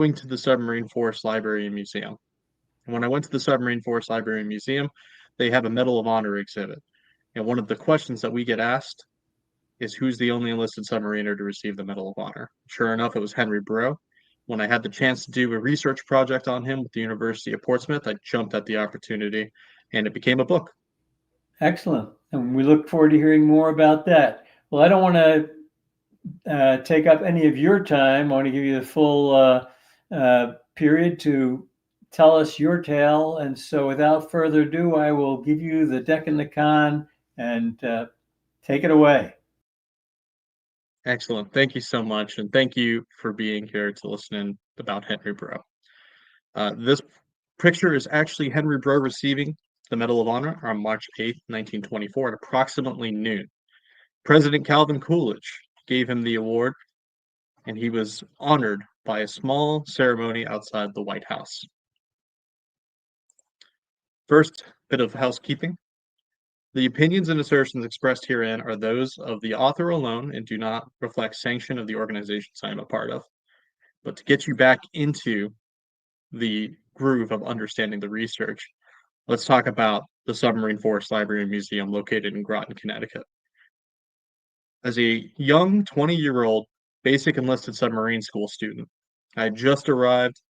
going to the Submarine Force Library and Museum. And when I went to the Submarine Force Library and Museum, they have a Medal of Honor exhibit. And one of the questions that we get asked is who's the only enlisted submariner to receive the Medal of Honor? Sure enough, it was Henry Breault. When I had the chance to do a research project on him with the University of Portsmouth, I jumped at the opportunity and it became a book. Excellent. And we look forward to hearing more about that. Well, I don't want to take up any of your time. I want to give you the full period to tell us your tale. And so without further ado, I will give you the deck and the con and take it away. Excellent. Thank you so much. And thank you for being here to listen in about Henry Breault. This picture is actually Henry Breault receiving the Medal of Honor on March 8th, 1924 at approximately noon. President Calvin Coolidge gave him the award, and he was honored by a small ceremony outside the White House. First bit of housekeeping. The opinions and assertions expressed herein are those of the author alone and do not reflect sanction of the organizations I am a part of. But to get you back into the groove of understanding the research, let's talk about the Submarine Force Library and Museum located in Groton, Connecticut. As a young 20-year-old basic enlisted submarine school student, I had just arrived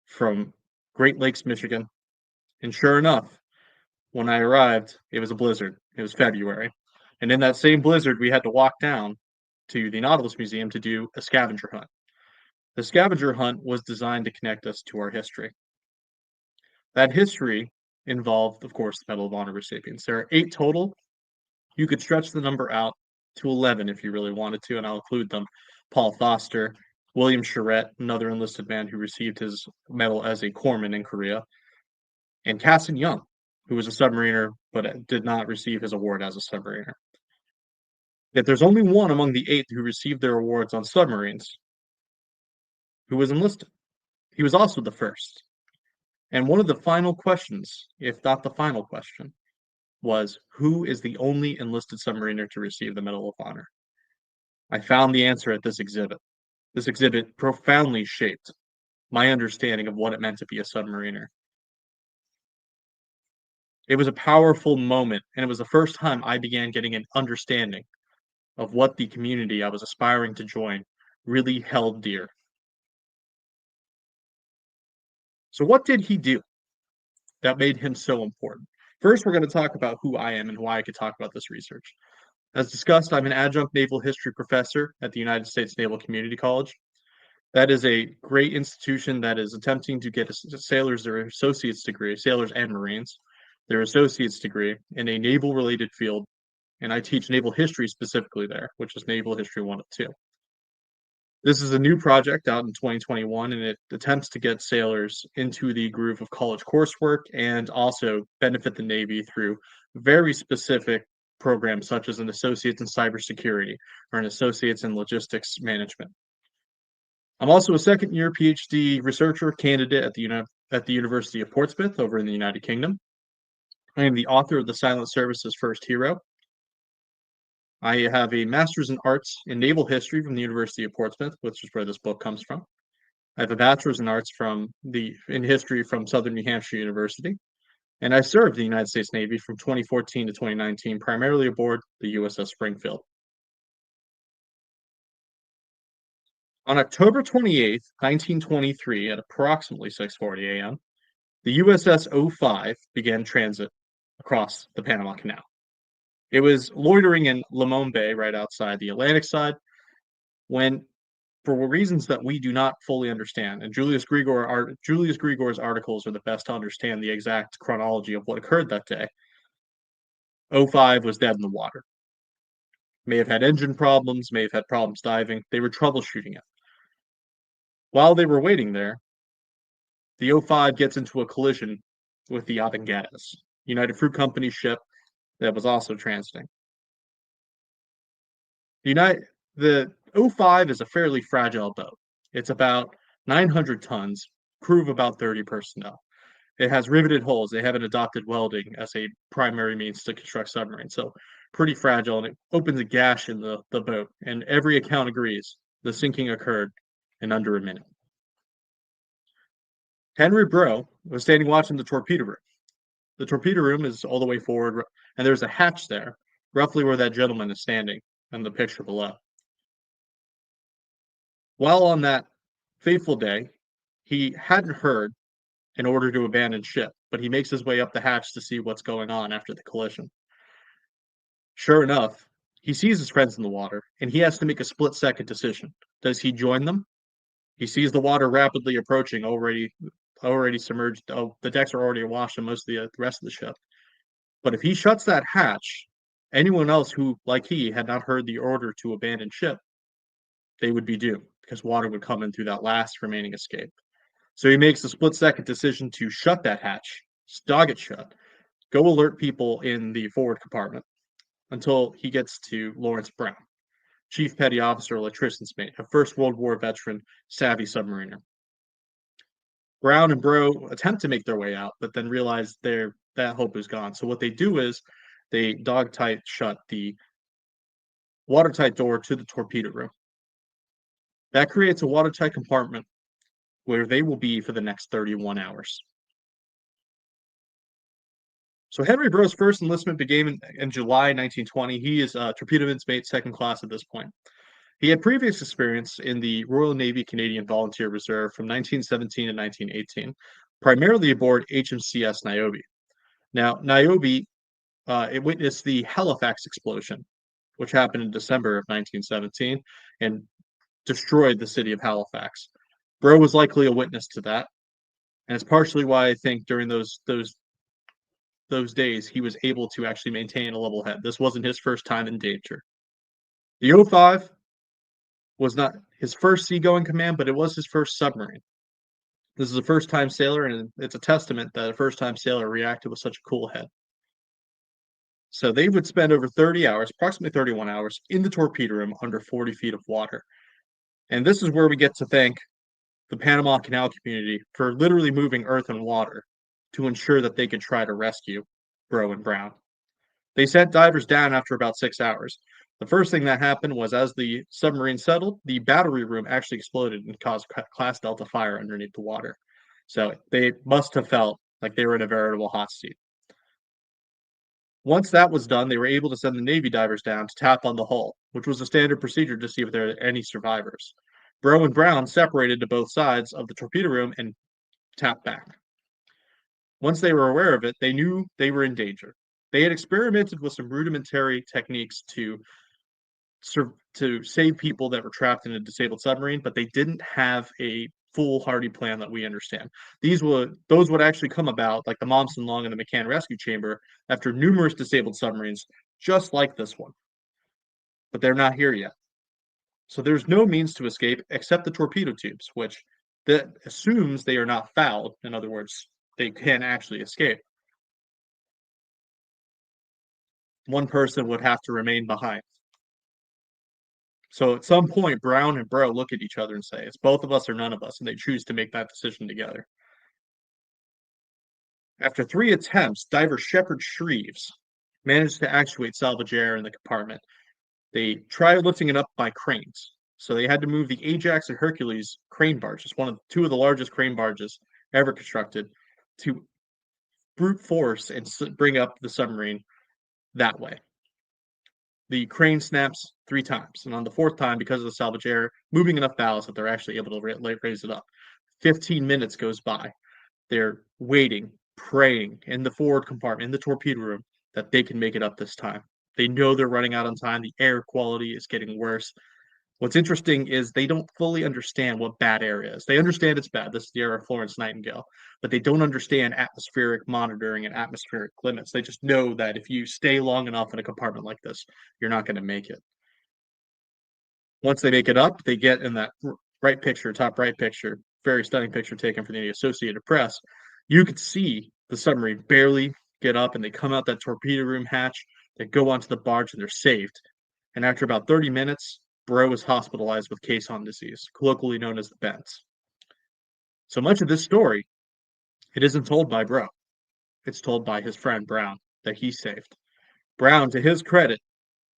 from Great Lakes, Michigan, and sure enough, when I arrived, it was a blizzard. It was February. And in that same blizzard, we had to walk down to the Nautilus Museum to do a scavenger hunt. The scavenger hunt was designed to connect us to our history. That history involved, of course, the Medal of Honor recipients. There are 8 total. You could stretch the number out to 11 if you really wanted to, and I'll include them. Paul Foster, William Charette, another enlisted man who received his medal as a corpsman in Korea, and Casson Young, who was a submariner but did not receive his award as a submariner. Yet there's only one among the 8 who received their awards on submarines who was enlisted. He was also the first. And one of the final questions, if not the final question, was who is the only enlisted submariner to receive the Medal of Honor? I found the answer at this exhibit. This exhibit profoundly shaped my understanding of what it meant to be a submariner. It was a powerful moment, and it was the first time I began getting an understanding of what the community I was aspiring to join really held dear. So what did he do that made him so important? First, we're going to talk about who I am and why I could talk about this research. As discussed, I'm an adjunct naval history professor at the United States Naval Community College. That is a great institution that is attempting to get sailors their associate's degree, sailors and Marines, their associate's degree in a naval-related field, and I teach naval history specifically there, which is Naval History 102. This is a new project out in 2021, and it attempts to get sailors into the groove of college coursework and also benefit the Navy through very specific programs such as an associate's in cybersecurity or an associate's in logistics management. I'm also a second-year PhD researcher candidate at the University of Portsmouth over in the United Kingdom. I am the author of The Silent Service's First Hero. I have a Master's in Arts in Naval History from the University of Portsmouth, which is where this book comes from. I have a Bachelor's in Arts in History from Southern New Hampshire University. And I served the United States Navy from 2014 to 2019, primarily aboard the USS Springfield. On October 28th, 1923, at approximately 6:40 a.m., the USS O-5 began transit across the Panama Canal. It was loitering in Limon Bay, right outside the Atlantic side, when, for reasons that we do not fully understand, and Julius Grigor's articles are the best to understand the exact chronology of what occurred that day, O-5 was dead in the water. May have had engine problems, may have had problems diving. They were troubleshooting it. While they were waiting there, the O-5 gets into a collision with the Abengadas, United Fruit Company ship that was also transiting. The O-5 is a fairly fragile boat. It's about 900 tons, crew of about 30 personnel. It has riveted hulls. They haven't adopted welding as a primary means to construct submarines, so pretty fragile, and it opens a gash in the boat, and every account agrees the sinking occurred in under a minute. Henry Breault was standing watching the torpedo room. The torpedo room is all the way forward, and there's a hatch there, roughly where that gentleman is standing in the picture below. While on that fateful day, he hadn't heard an order to abandon ship, but he makes his way up the hatch to see what's going on after the collision. Sure enough, he sees his friends in the water, and he has to make a split-second decision. Does he join them? He sees the water rapidly approaching, already submerged. Oh, the decks are already awash, and most of the rest of the ship. But if he shuts that hatch, anyone else who, like he, had not heard the order to abandon ship, they would be doomed because water would come in through that last remaining escape. So he makes the split-second decision to shut that hatch, dog it shut, go alert people in the forward compartment until he gets to Lawrence Brown, Chief Petty Officer, electrician's mate, a First World War veteran, savvy submariner. Brown and Breault attempt to make their way out, but then realize that hope is gone. So what they do is they dog-tight shut the watertight door to the torpedo room. That creates a watertight compartment where they will be for the next 31 hours. So Henry Breault's first enlistment began in July 1920. He is a torpedoman's mate, second class at this point. He had previous experience in the Royal Navy Canadian Volunteer Reserve from 1917 to 1918, primarily aboard HMCS Niobe. Now, Niobe, it witnessed the Halifax explosion, which happened in December of 1917 and destroyed the city of Halifax. Breault was likely a witness to that, and it's partially why I think during those days he was able to actually maintain a level head. This wasn't his first time in danger. The O-5 was not his first seagoing command, but it was his first submarine. This is a first-time sailor, and it's a testament that a first-time sailor reacted with such a cool head. So they would spend over 30 hours, approximately 31 hours, in the torpedo room under 40 feet of water. And this is where we get to thank the Panama Canal community for literally moving earth and water to ensure that they could try to rescue Breault and Brown. They sent divers down after about 6 hours. The first thing that happened was as the submarine settled, the battery room actually exploded and caused Class Delta fire underneath the water. So they must have felt like they were in a veritable hot seat. Once that was done, they were able to send the Navy divers down to tap on the hull, which was a standard procedure to see if there are any survivors. Breault and Brown separated to both sides of the torpedo room and tapped back. Once they were aware of it, they knew they were in danger. They had experimented with some rudimentary techniques to save people that were trapped in a disabled submarine, but they didn't have a foolhardy plan that we understand. Those would actually come about, like the Momsen Long and the McCann Rescue Chamber, after numerous disabled submarines, just like this one. But they're not here yet. So there's no means to escape except the torpedo tubes, which that assumes they are not fouled. In other words, they can actually escape. One person would have to remain behind. So at some point, Brown and Breault look at each other and say, it's both of us or none of us, and they choose to make that decision together. After 3 attempts, diver Shepard Shreves managed to actuate salvage air in the compartment. They tried lifting it up by cranes. So they had to move the Ajax and Hercules crane barges, two of the largest crane barges ever constructed, to brute force and bring up the submarine that way. The crane snaps 3 times, and on the 4th time, because of the salvage air, moving enough ballast that they're actually able to raise it up. 15 minutes goes by. They're waiting, praying in the forward compartment, in the torpedo room, that they can make it up this time. They know they're running out on time. The air quality is getting worse. What's interesting is they don't fully understand what bad air is. They understand it's bad. This is the era of Florence Nightingale, but they don't understand atmospheric monitoring and atmospheric limits. They just know that if you stay long enough in a compartment like this, you're not going to make it. Once they make it up, they get in that right picture, top right picture, very stunning picture taken from the Associated Press. You could see the submarine barely get up, and they come out that torpedo room hatch. They go onto the barge, and they're saved. And after about 30 minutes, Breault was hospitalized with caisson disease, colloquially known as the bends. So much of this story, it isn't told by Breault. It's told by his friend Brown that he saved. Brown, to his credit,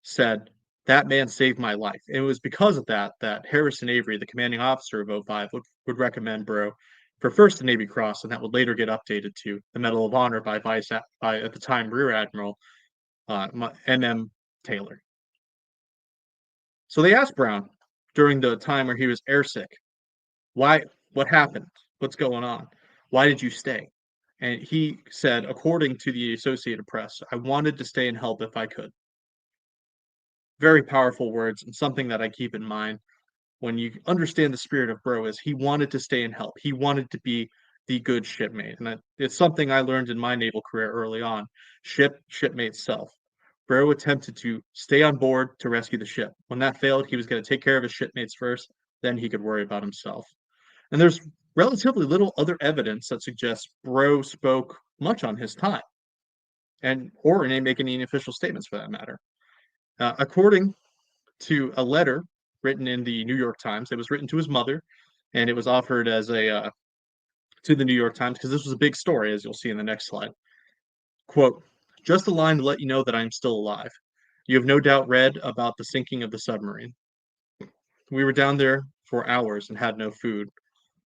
said, that man saved my life. And it was because of that Harrison Avery, the commanding officer of O-5, would recommend Breault for first the Navy Cross, and that would later get updated to the Medal of Honor by at the time Rear Admiral M.M. Taylor. So they asked Brown during the time where he was airsick, what happened? What's going on? Why did you stay? And he said, according to the Associated Press, I wanted to stay and help if I could. Very powerful words, and something that I keep in mind when you understand the spirit of Breault is he wanted to stay and help. He wanted to be the good shipmate. And it's something I learned in my naval career early on. Shipmate self. Breault attempted to stay on board to rescue the ship. When that failed, he was going to take care of his shipmates first, then he could worry about himself. And there's relatively little other evidence that suggests Breault spoke much on his time, or make any official statements for that matter. According to a letter written in the New York Times, it was written to his mother, and it was offered as a to the New York Times because this was a big story, as you'll see in the next slide. Quote, just a line to let you know that I am still alive. You have no doubt read about the sinking of the submarine. We were down there for hours and had no food.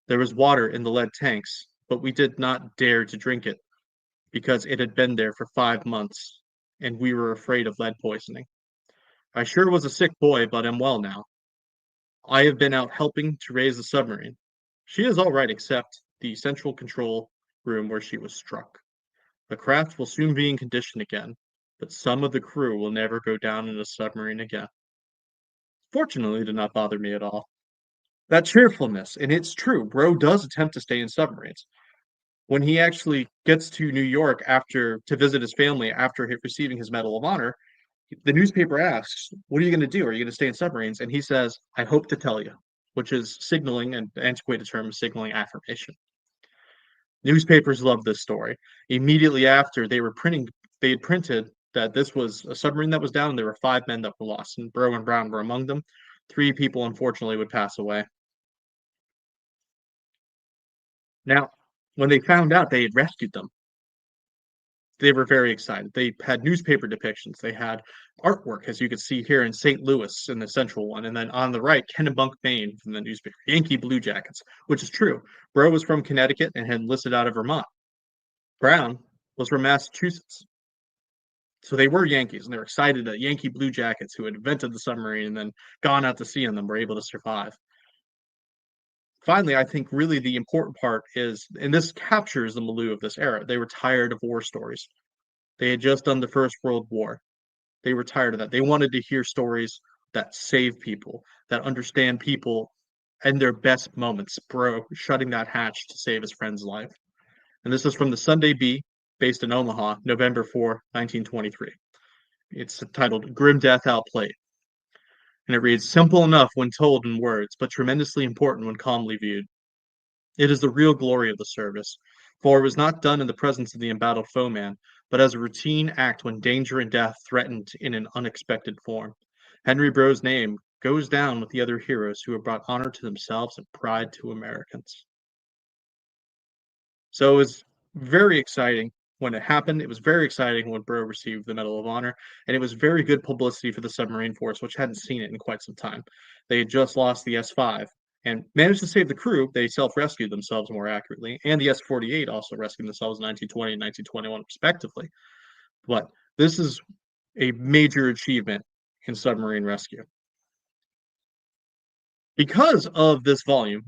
There was water in the lead tanks, but we did not dare to drink it because it had been there for 5 months, and we were afraid of lead poisoning. I sure was a sick boy, but am well now. I have been out helping to raise the submarine. She is all right except the central control room where she was struck. The craft will soon be in condition again, but some of the crew will never go down in a submarine again. Fortunately, it did not bother me at all. That cheerfulness, and it's true, Breault does attempt to stay in submarines. When he actually gets to New York to visit his family after receiving his Medal of Honor, the newspaper asks, what are you going to do? Are you going to stay in submarines? And he says, I hope to tell you, which is signaling, an antiquated term is signaling affirmation. Newspapers loved this story. Immediately after they had printed that this was a submarine that was down, and there were 5 men that were lost, and Breault and Brown were among them. 3 people, unfortunately, would pass away. Now, when they found out they had rescued them, they were very excited. They had newspaper depictions. They had artwork, as you can see here in St. Louis in the central one. And then on the right, Kennebunk, Maine from the newspaper, Yankee Blue Jackets, which is true. Breault was from Connecticut and had enlisted out of Vermont. Brown was from Massachusetts. So they were Yankees, and they were excited that Yankee Blue Jackets, who had invented the submarine and then gone out to sea in them, were able to survive. Finally, I think really the important part is, and this captures the milieu of this era, they were tired of war stories. They had just done the First World War. They were tired of that. They wanted to hear stories that save people, that understand people and their best moments. Breault shutting that hatch to save his friend's life. And this is from the Sunday Bee, based in Omaha, November 4, 1923. It's titled Grim Death Outplayed. And it reads, simple enough when told in words, but tremendously important when calmly viewed. It is the real glory of the service, for it was not done in the presence of the embattled foeman, but as a routine act when danger and death threatened in an unexpected form. Henry Breault's name goes down with the other heroes who have brought honor to themselves and pride to Americans. So it was very exciting when it happened. It was very exciting when Breault received the Medal of Honor, and it was very good publicity for the submarine force, which hadn't seen it in quite some time. They had just lost the S-5 and managed to save the crew. They self-rescued themselves more accurately, and the S-48 also rescued themselves in 1920 and 1921, respectively. But this is a major achievement in submarine rescue. Because of this volume,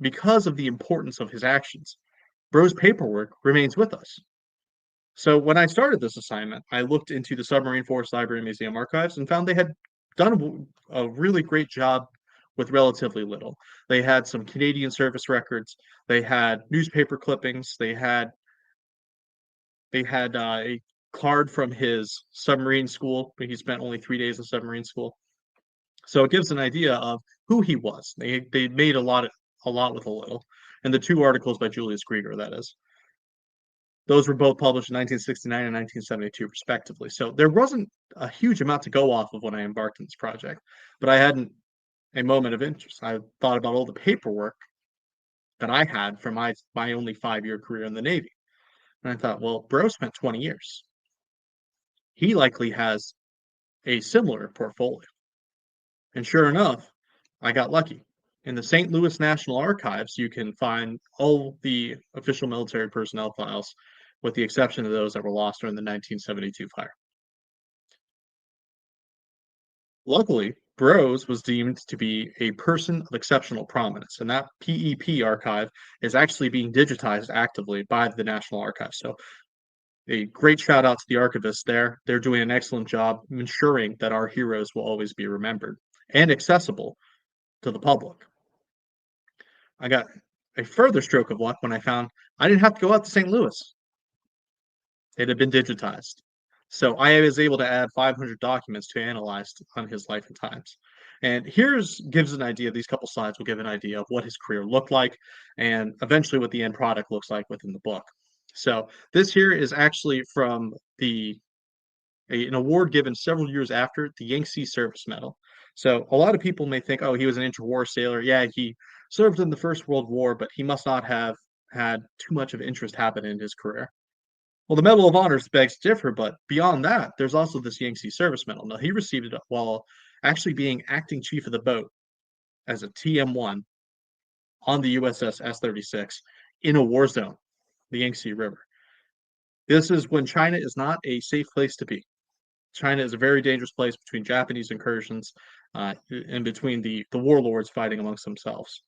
because of the importance of his actions, Breault's paperwork remains with us. So when I started this assignment, I looked into the Submarine Force Library and Museum archives and found they had done a really great job with relatively little. They had some Canadian service records. They had newspaper clippings. They had a card from his submarine school, but he spent only 3 days in submarine school. So it gives an idea of who he was. They made a lot with a little. And the 2 articles by Julius Grieger, that is. Those were both published in 1969 and 1972, respectively. So there wasn't a huge amount to go off of when I embarked on this project, but I had a moment of interest. I thought about all the paperwork that I had from my only 5-year career in the Navy. And I thought, well, Breault spent 20 years. He likely has a similar portfolio. And sure enough, I got lucky. In the St. Louis National Archives, you can find all the official military personnel files, with the exception of those that were lost during the 1972 fire. Luckily, Breault was deemed to be a person of exceptional prominence, and that PEP archive is actually being digitized actively by the National Archives. So a great shout out to the archivists there. They're doing an excellent job ensuring that our heroes will always be remembered and accessible to the public. I got a further stroke of luck when I found I didn't have to go out to St. Louis. It had been digitized. So I was able to add 500 documents to analyzed on his life and times. And gives an idea, these couple slides will give an idea of what his career looked like and eventually what the end product looks like within the book. So this here is actually from an award given several years after the Yangtze Service Medal. So a lot of people may think, oh, he was an interwar sailor. Yeah, he served in the First World War, but he must not have had too much of interest happen in his career. Well, the Medal of Honor begs to differ, but beyond that, there's also this Yangtze Service Medal. Now, he received it while actually being acting chief of the boat as a TM1 on the USS S-36 in a war zone, the Yangtze River. This is when China is not a safe place to be. China is a very dangerous place between Japanese incursions and between the warlords fighting amongst themselves.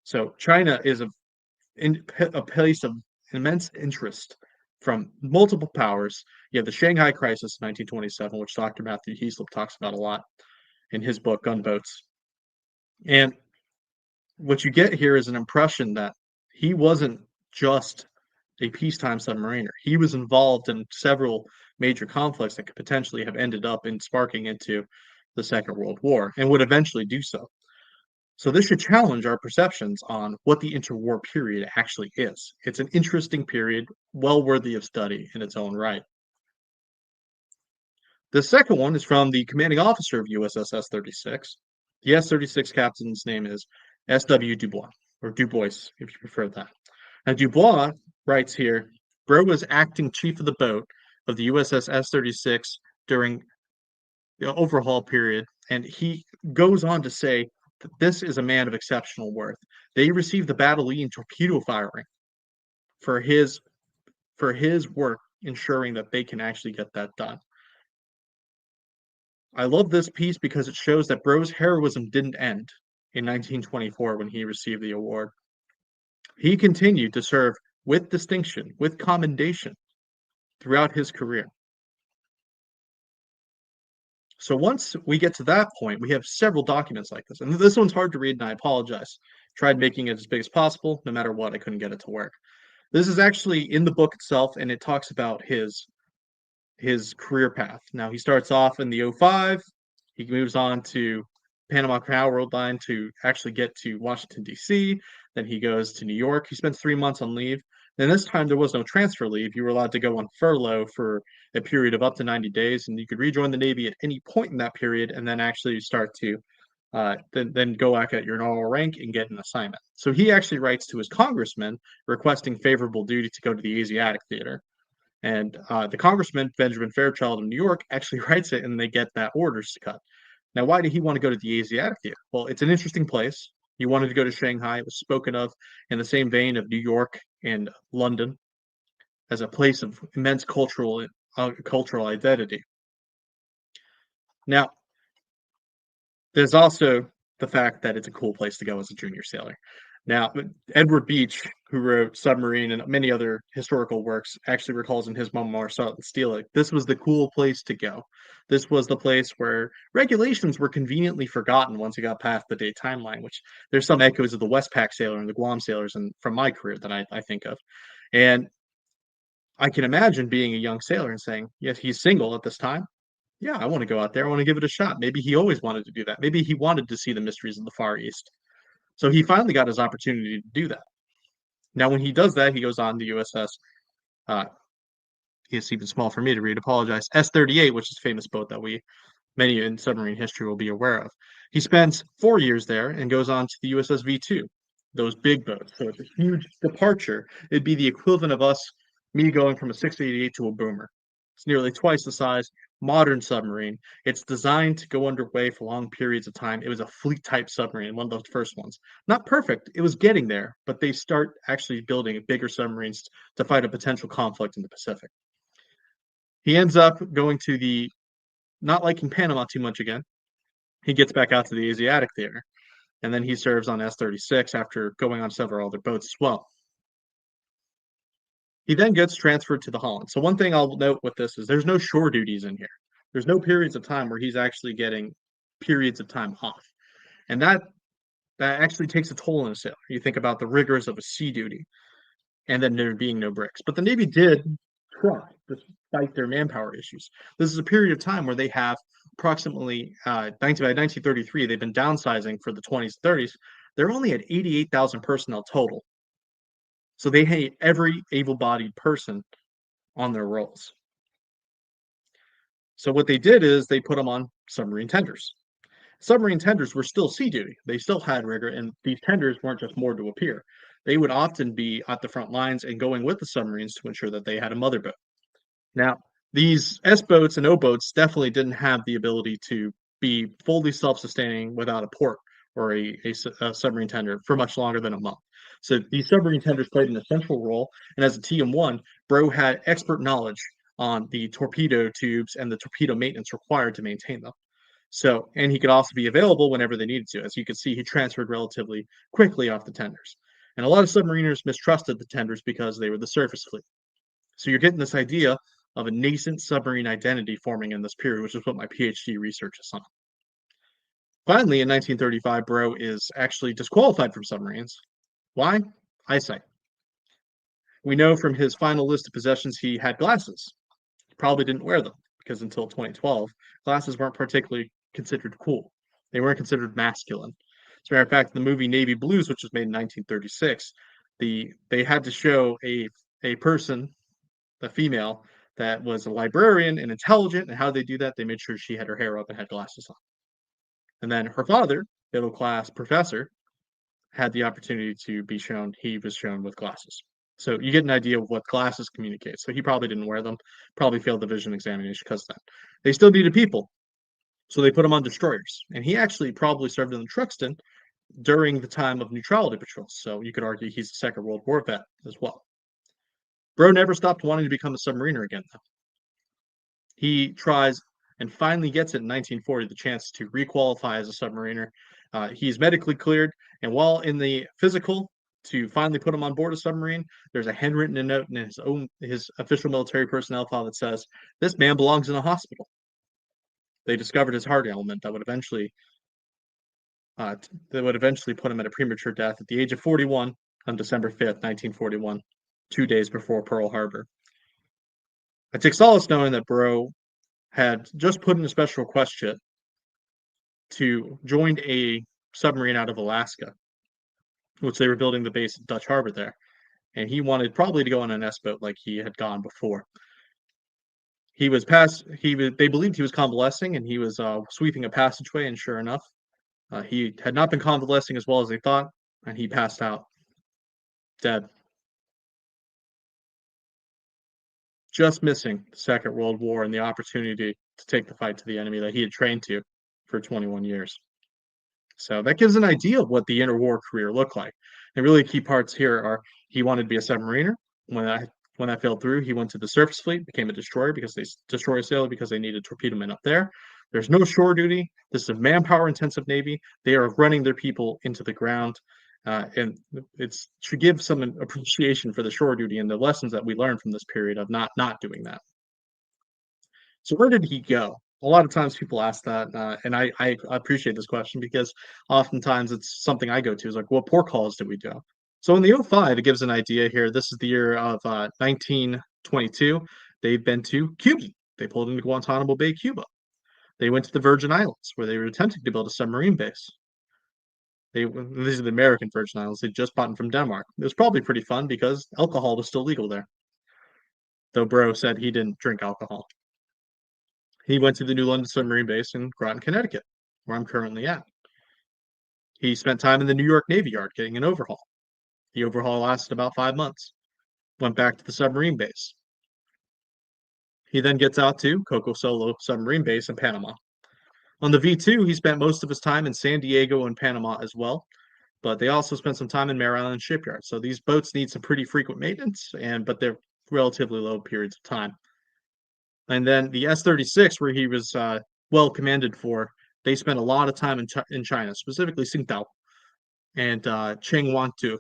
So China is a place of immense interest from multiple powers. You have the Shanghai Crisis in 1927, which Dr. Matthew Heaslip talks about a lot in his book, Gunboats. And what you get here is an impression that he wasn't just a peacetime submariner. He was involved in several major conflicts that could potentially have ended up in sparking into the Second World War and would eventually do so. So this should challenge our perceptions on what the interwar period actually is. It's an interesting period, well worthy of study in its own right. The second one is from the commanding officer of USS S-36. The S-36 captain's name is S.W. Dubois, or Dubois, if you prefer that. Now, Dubois writes here, Breault was acting chief of the boat of the USS S-36 during the overhaul period, and he goes on to say that this is a man of exceptional worth. They received the Battle Lead torpedo firing for his work ensuring that they can actually get that done. I love this piece because it shows that Breault's heroism didn't end in 1924 when he received the award. He continued to serve with distinction, with commendation throughout his career. So once we get to that point, we have several documents like this. And this one's hard to read, and I apologize. Tried making it as big as possible. No matter what, I couldn't get it to work. This is actually in the book itself, and it talks about his career path. Now, he starts off in the O-5. He moves on to Panama Canal Road Line to actually get to Washington, D.C. Then he goes to New York. He spends 3 months on leave. Then this time there was no transfer leave. You were allowed to go on furlough for a period of up to 90 days, and you could rejoin the Navy at any point in that period and then actually start to then go back at your normal rank and get an assignment. So he actually writes to his congressman requesting favorable duty to go to the Asiatic Theater. And the congressman, Benjamin Fairchild of New York, actually writes it, and they get that orders to cut. Now, why did he want to go to the Asiatic Theater? Well, it's an interesting place. He wanted to go to Shanghai. It was spoken of in the same vein of New York and London as a place of immense cultural identity. Now, there's also the fact that it's a cool place to go as a junior sailor. Now, Edward Beach, who wrote Submarine and many other historical works, actually recalls in his memoir, Salt and Steel, this was the cool place to go. This was the place where regulations were conveniently forgotten once you got past the date timeline, which there's some echoes of the Westpac sailor and the Guam sailors and from my career that I think of. And I can imagine being a young sailor and saying, yes, he's single at this time. Yeah, I want to go out there. I want to give it a shot. Maybe he always wanted to do that. Maybe he wanted to see the mysteries of the Far East. So he finally got his opportunity to do that. Now, when he does that, he goes on the USS, it's even small for me to read, apologize, S-38, which is a famous boat that many in submarine history will be aware of. He spends 4 years there and goes on to the USS V2, those big boats. So it's a huge departure. It'd be the equivalent of me going from a 688 to a boomer. It's nearly twice the size, modern submarine. It's designed to go underway for long periods of time. It was a fleet type submarine, one of the first ones. Not perfect, it was getting there, but they start actually building bigger submarines to fight a potential conflict in the Pacific. He ends up going to not liking Panama too much again. He gets back out to the Asiatic theater, and then he serves on S-36 after going on several other boats as well. He then gets transferred to the Holland. So one thing I'll note with this is there's no shore duties in here. There's no periods of time where he's actually getting periods of time off. And that actually takes a toll on a sailor. You think about the rigors of a sea duty and then there being no breaks. But the Navy did try, despite their manpower issues. This is a period of time where they have approximately, by 1933, they've been downsizing for the 20s, 30s. They're only at 88,000 personnel total. So they hate every able-bodied person on their rolls. So what they did is they put them on submarine tenders. Submarine tenders were still sea duty. They still had rigor, and these tenders weren't just moored to appear. They would often be at the front lines and going with the submarines to ensure that they had a mother boat. Now, these S boats and O boats definitely didn't have the ability to be fully self-sustaining without a port or a submarine tender for much longer than a month. So these submarine tenders played an essential role, and as a TM1, Breault had expert knowledge on the torpedo tubes and the torpedo maintenance required to maintain them. So, and he could also be available whenever they needed to. As you can see, he transferred relatively quickly off the tenders. And a lot of submariners mistrusted the tenders because they were the surface fleet. So you're getting this idea of a nascent submarine identity forming in this period, which is what my PhD research is on. Finally, in 1935, Breault is actually disqualified from submarines. Why? Eyesight. We know from his final list of possessions he had glasses. He probably didn't wear them because until 2012, glasses weren't particularly considered cool. They weren't considered masculine. As a matter of fact, the movie Navy Blues, which was made in 1936, they had to show a person, a female, that was a librarian and intelligent, and how they do that, they made sure she had her hair up and had glasses on. And then her father, middle class professor, had the opportunity to be shown, he was shown with glasses. So you get an idea of what glasses communicate. So he probably didn't wear them, probably failed the vision examination because of that. They still needed people. So they put him on destroyers. And he actually probably served in the Truxton during the time of neutrality patrols. So you could argue he's a Second World War vet as well. Breault never stopped wanting to become a submariner again, though. He tries and finally gets it in 1940, the chance to requalify as a submariner. He's medically cleared, and while in the physical to finally put him on board a submarine, there's a handwritten note in his official military personnel file that says, "This man belongs in a hospital." They discovered his heart ailment that would eventually put him at a premature death at the age of 41 on December 5th, 1941, 2 days before Pearl Harbor. I take solace knowing that Breault had just put in a special request ship to join a submarine out of Alaska, which they were building the base at Dutch Harbor there. And he wanted probably to go on an S-boat like he had gone before. They believed he was convalescing, and he was sweeping a passageway, and sure enough, he had not been convalescing as well as they thought, and he passed out dead. Just missing the Second World War and the opportunity to take the fight to the enemy that he had trained to for 21 years. So that gives an idea of what the interwar career looked like. And really key parts here are he wanted to be a submariner. When that failed through, he went to the surface fleet, became a destroyer sailor because they needed torpedo men up there. There's no shore duty. This is a manpower-intensive Navy. They are running their people into the ground. And it should give some appreciation for the shore duty and the lessons that we learned from this period of not doing that. So where did he go? A lot of times people ask that, and I appreciate this question because oftentimes it's something I go to is like, what port calls did we do? So in the O-5, it gives an idea here. This is the year of 1922. They've been to Cuba. They pulled into Guantanamo Bay, Cuba. They went to the Virgin Islands, where they were attempting to build a submarine base. These are the American Virgin Islands. They just bought them from Denmark. It was probably pretty fun because alcohol was still legal there. Though Breault said he didn't drink alcohol. He went to the New London Submarine Base in Groton, Connecticut, where I'm currently at. He spent time in the New York Navy Yard getting an overhaul. The overhaul lasted about 5 months. Went back to the submarine base. He then gets out to Coco Solo submarine base in Panama. On the V2, he spent most of his time in San Diego and Panama as well, but they also spent some time in Mare Island Shipyard. So these boats need some pretty frequent maintenance, but they're relatively low periods of time. And then the S-36, where he was well commended for, they spent a lot of time in China, specifically Tsingtao and Chengwantu.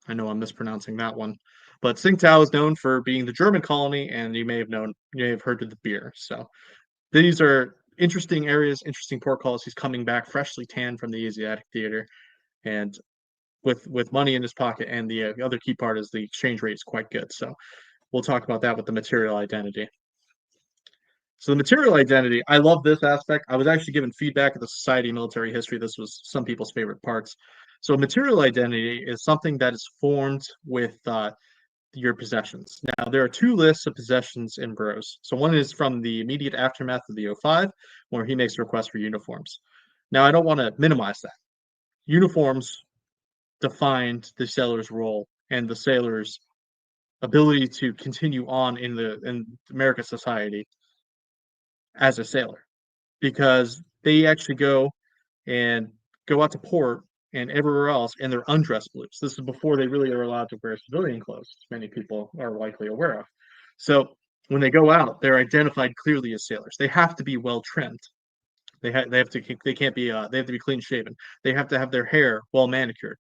I know I'm mispronouncing that one, but Tsingtao is known for being the German colony, and you may have heard of the beer. So these are interesting areas, interesting port calls. He's coming back freshly tanned from the Asiatic theater, and with money in his pocket. And the other key part is the exchange rate is quite good. So we'll talk about that with the material identity. So the material identity, I love this aspect. I was actually given feedback at the Society of Military History. This was some people's favorite parts. So material identity is something that is formed with your possessions. Now, there are two lists of possessions in Breault's. So one is from the immediate aftermath of the O-5, where he makes a request for uniforms. Now, I don't want to minimize that. Uniforms defined the sailor's role and the sailor's ability to continue on in American society as a sailor, because they actually go out to port and everywhere else in their undress blues. This is before they really are allowed to wear civilian clothes, as many people are likely aware of. So when they go out, they're identified clearly as sailors. They have to be well trimmed. They have to be clean shaven. They have to have their hair well manicured.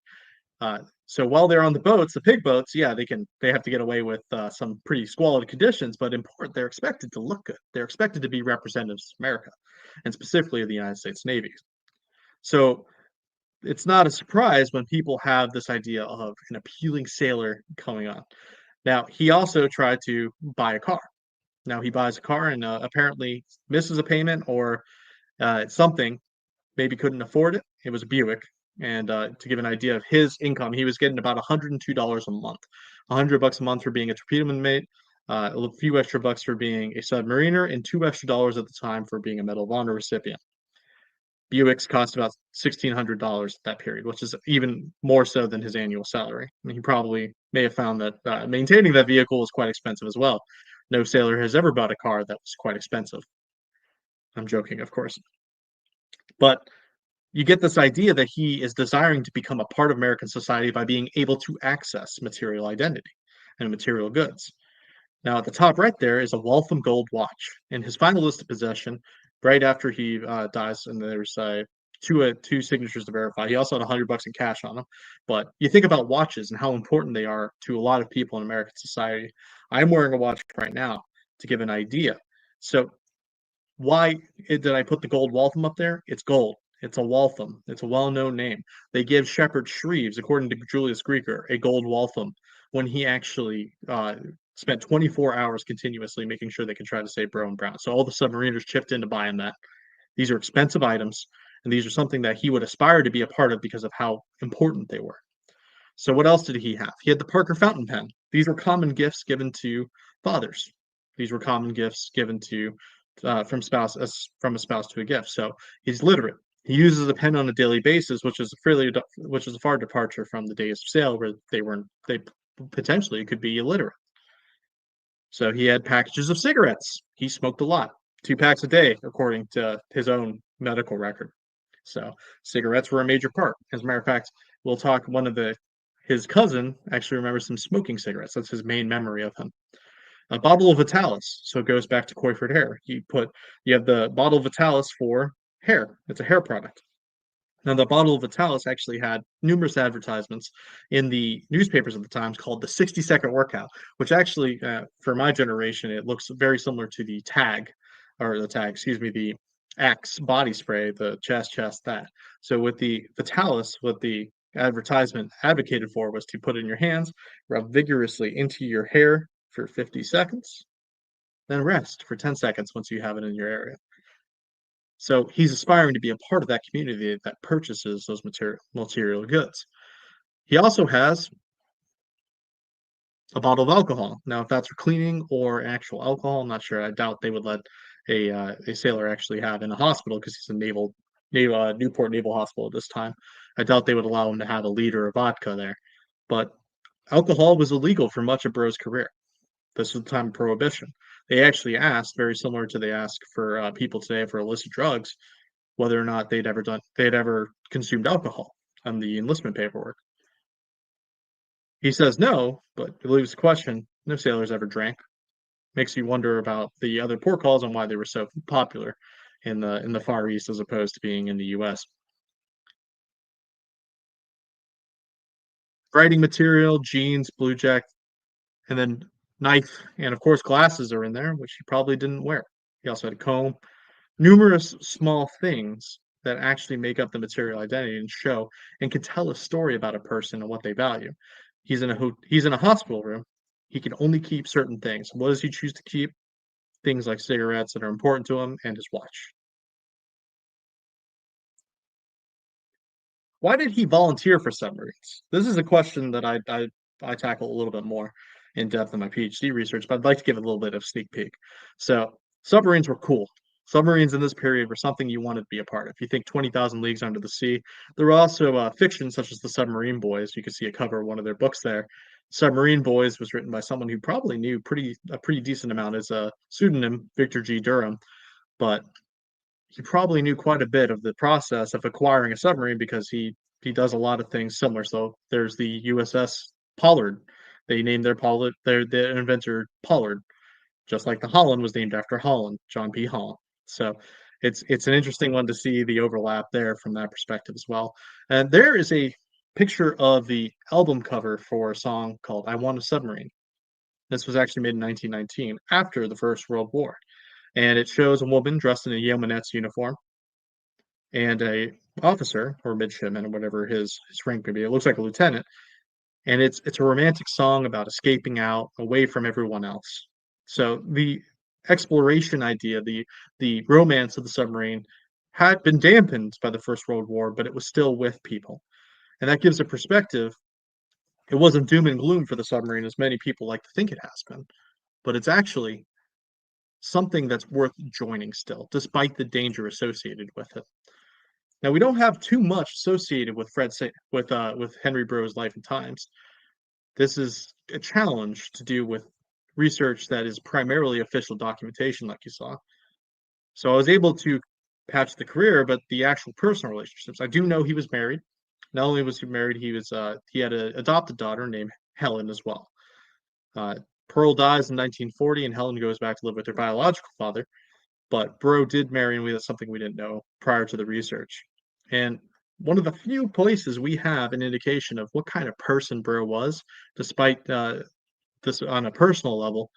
So while they're on the boats, the pig boats, yeah, they have to get away with some pretty squalid conditions, but in port, they're expected to look good. They're expected to be representatives of America, and specifically of the United States Navy. So it's not a surprise when people have this idea of an appealing sailor coming on. Now, he also tried to buy a car. Now, he buys a car and apparently misses a payment or something, maybe couldn't afford it. It was a Buick. And to give an idea of his income, he was getting about $102 a month, $100 a month for being a torpedoman mate, a few extra bucks for being a submariner, and $2 extra at the time for being a Medal of Honor recipient. Buicks cost about $1,600 at that period, which is even more so than his annual salary. I mean, he probably may have found that maintaining that vehicle was quite expensive as well. No sailor has ever bought a car that was quite expensive. I'm joking, of course. But you get this idea that he is desiring to become a part of American society by being able to access material identity and material goods. Now, at the top right there is a Waltham gold watch. In his final list of possession, right after he dies, and there's two signatures to verify. He also had $100 in cash on him. But you think about watches and how important they are to a lot of people in American society. I'm wearing a watch right now to give an idea. So why did I put the gold Waltham up there? It's gold. It's a Waltham. It's a well-known name. They give Shepard Shreves, according to Julius Grieger, a gold Waltham when he actually spent 24 hours continuously making sure they could try to save Breault and Brown. So all the submariners chipped in to buy him that. These are expensive items, and these are something that he would aspire to be a part of because of how important they were. So what else did he have? He had the Parker fountain pen. These were common gifts given to fathers. These were common gifts given to from a spouse to a gift. So he's literate. He uses a pen on a daily basis, which is a far departure from the days of sail where they potentially could be illiterate. So he had packages of cigarettes. He smoked a lot, 2 packs a day, according to his own medical record. So cigarettes were a major part. As a matter of fact, we'll talk. His cousin actually remembers him smoking cigarettes. That's his main memory of him. A bottle of Vitalis. So it goes back to Coiford hair. You have the bottle of Vitalis for hair. It's a hair product. Now, the bottle of Vitalis actually had numerous advertisements in the newspapers at the time called the 60-second workout, which actually, for my generation, it looks very similar to the the Axe body spray, the chest, that. So with the Vitalis, what the advertisement advocated for was to put it in your hands, rub vigorously into your hair for 50 seconds, then rest for 10 seconds once you have it in your area. So he's aspiring to be a part of that community that purchases those material goods. He also has a bottle of alcohol. Now, if that's for cleaning or actual alcohol, I'm not sure. I doubt they would let a sailor actually have in a hospital because he's a Newport Naval Hospital at this time. I doubt they would allow him to have a liter of vodka there. But alcohol was illegal for much of Breault's career. This was the time of Prohibition. They actually asked, very similar to they ask for people today for illicit drugs, whether or not they'd ever consumed alcohol on the enlistment paperwork. He says no, but it leaves the question: no sailors ever drank. Makes you wonder about the other port calls and why they were so popular in the Far East as opposed to being in the U.S. Writing material, jeans, blue jacket, and then knife, and of course glasses are in there, which he probably didn't wear. He also had a comb. Numerous small things that actually make up the material identity and show and can tell a story about a person and what they value. He's in a hospital room. He can only keep certain things. What does he choose to keep? Things like cigarettes that are important to him and his watch. Why did he volunteer for submarines? This is a question that I tackle a little bit more in depth in my PhD research, but I'd like to give a little bit of sneak peek. So submarines were cool. Submarines in this period were something you wanted to be a part of. You think 20,000 Leagues Under the Sea. There were also fiction such as the Submarine Boys. You can see a cover of one of their books there. Submarine Boys was written by someone who probably knew a pretty decent amount as a pseudonym, Victor G. Durham, but he probably knew quite a bit of the process of acquiring a submarine because he does a lot of things similar. So there's the USS Pollard. They named their inventor Pollard, just like the Holland was named after Holland, John P. Holland. So it's an interesting one to see the overlap there from that perspective as well. And there is a picture of the album cover for a song called "I Want a Submarine." This was actually made in 1919 after the First World War, and it shows a woman dressed in a yeomanette's uniform and a officer or midshipman or whatever his rank may be. It looks like a lieutenant, and it's a romantic song about escaping out away from everyone else. So the exploration idea, the romance of the submarine, had been dampened by the First World War, but it was still with people, and that gives a perspective. It wasn't doom and gloom for the submarine as many people like to think it has been, but it's actually something that's worth joining still, despite the danger associated with it. Now we don't have too much associated with with Henry Breault's life and times. This is a challenge to do with research that is primarily official documentation, like you saw. So I was able to patch the career, but the actual personal relationships. I do know he was married. Not only was he married, he had an adopted daughter named Helen as well. Uh, Pearl dies in 1940, and Helen goes back to live with her biological father. But Breault did marry, and that's something we didn't know prior to the research. And one of the few places we have an indication of what kind of person Breault was, despite this on a personal level,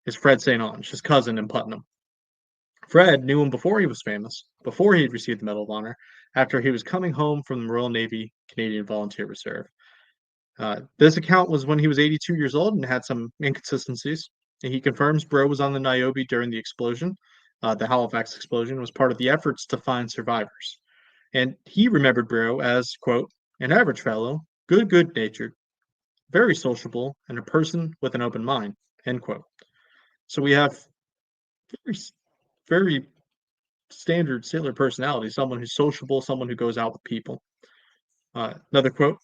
is Fred St. Onge, his cousin in Putnam. Fred knew him before he was famous, before he had received the Medal of Honor, after he was coming home from the Royal Navy Canadian Volunteer Reserve. This account was when he was 82 years old and had some inconsistencies. And he confirms Breault was on the Niobe during the explosion. The Halifax explosion was part of the efforts to find survivors. And he remembered Breault as, quote, an average fellow, good-natured, very sociable, and a person with an open mind, end quote. So we have very, very standard sailor personality, someone who's sociable, someone who goes out with people. Another quote,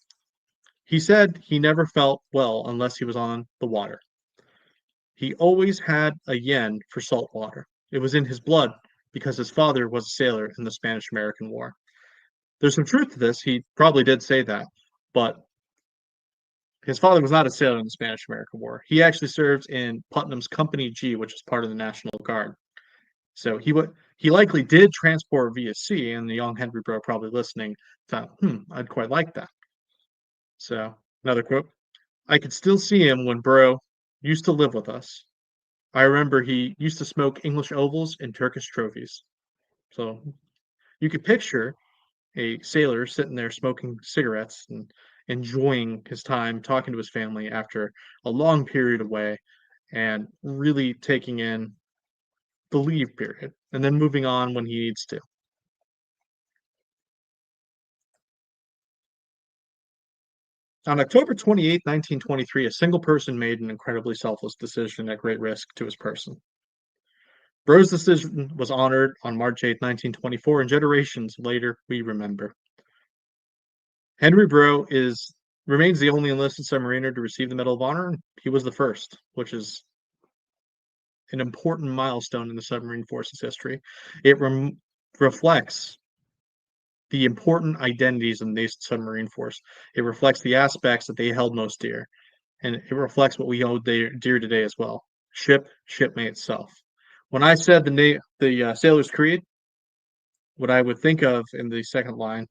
he said he never felt well unless he was on the water. He always had a yen for salt water. It was in his blood because his father was a sailor in the Spanish-American War. There's some truth to this. He probably did say that, but his father was not a sailor in the Spanish-American War. He actually served in Putnam's Company G, which is part of the National Guard. So he likely did transport via sea, and the young Henry Breault probably listening thought, I'd quite like that. So another quote, I could still see him when Breault used to live with us. I remember he used to smoke English ovals and Turkish trophies. So you could picture a sailor sitting there smoking cigarettes and enjoying his time talking to his family after a long period away and really taking in the leave period and then moving on when he needs to. On October 28, 1923, a single person made an incredibly selfless decision at great risk to his person. Breault's decision was honored on March 8, 1924, and generations later we remember. Henry Breault is Remains the only enlisted submariner to receive the Medal of Honor. He was the first, which is an important milestone in the submarine force's history. It reflects the important identities of the nascent submarine force. It reflects the aspects that they held most dear, and it reflects what we hold dear today as well. Shipmate self. When I said the Sailor's Creed, what I would think of in the second line,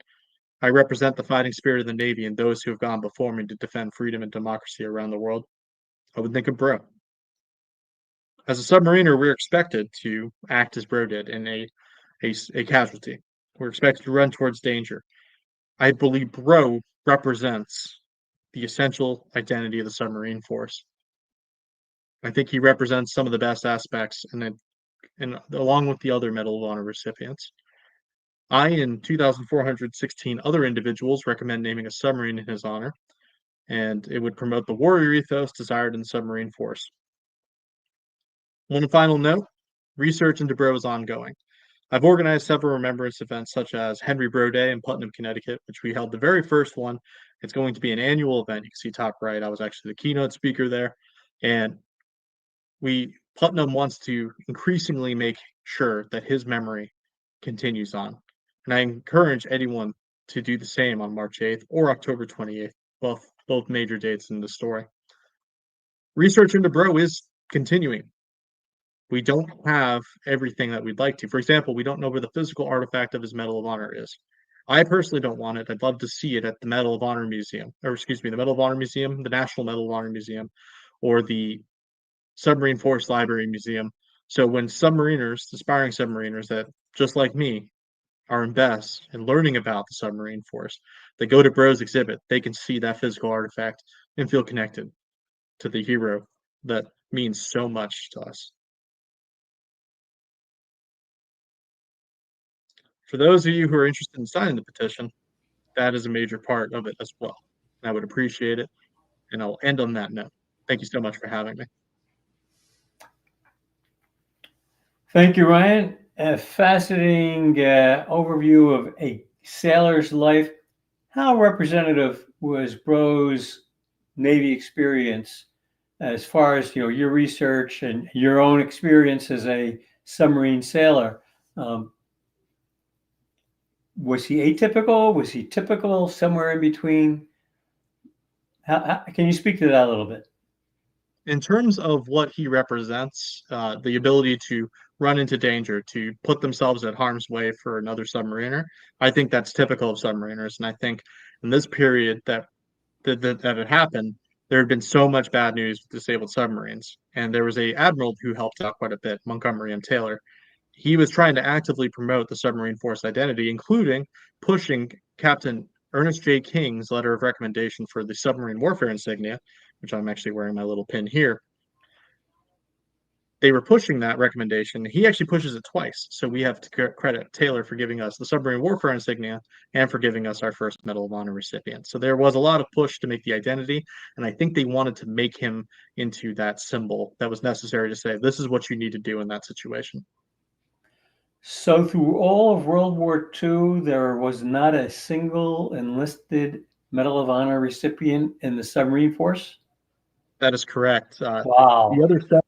I represent the fighting spirit of the Navy and those who have gone before me to defend freedom and democracy around the world. I would think of Breault. As a submariner, we're expected to act as Breault did in a casualty. We're expected to run towards danger. I believe Breault represents the essential identity of the submarine force. I think he represents some of the best aspects, and along with the other Medal of Honor recipients. I and 2,416 other individuals recommend naming a submarine in his honor, and it would promote the warrior ethos desired in the submarine force. One final note, research into Breault is ongoing. I've organized several remembrance events such as Henry Breault Day in Putnam, Connecticut, which we held the very first one. It's going to be an annual event. You can see top right. I was actually the keynote speaker there. And Putnam wants to increasingly make sure that his memory continues on. And I encourage anyone to do the same on March 8th or October 28th, both major dates in the story. Research into Breault is continuing. We don't have everything that we'd like to. For example, we don't know where the physical artifact of his Medal of Honor is. I personally don't want it. I'd love to see it at the Medal of Honor Museum, or excuse me, the Medal of Honor Museum, the National Medal of Honor Museum, or the Submarine Force Library Museum. So when submariners, aspiring submariners that, just like me, are invested in learning about the submarine force, they go to Breault's exhibit, they can see that physical artifact and feel connected to the hero that means so much to us. For those of you who are interested in signing the petition, that is a major part of it as well. And I would appreciate it. And I'll end on that note. Thank you so much for having me. Thank you, Ryan. A fascinating overview of a sailor's life. How representative was Breault's Navy experience as far as your research and your own experience as a submarine sailor? Was he atypical? Was he typical? Somewhere in between? Can you speak to that a little bit? In terms of what he represents, the ability to run into danger, to put themselves at harm's way for another submariner, I think that's typical of submariners. And I think in this period that it happened, there had been so much bad news with disabled submarines. And there was a admiral who helped out quite a bit, Montgomery M. Taylor. He was trying to actively promote the submarine force identity, including pushing Captain Ernest J. King's letter of recommendation for the submarine warfare insignia, which I'm actually wearing my little pin here. They were pushing that recommendation. He actually pushes it twice. So we have to credit Taylor for giving us the submarine warfare insignia and for giving us our first Medal of Honor recipient. So there was a lot of push to make the identity. And I think they wanted to make him into that symbol that was necessary to say, this is what you need to do in that situation. So through all of World War II, there was not a single enlisted Medal of Honor recipient in the submarine force? That is correct. Wow. The other seven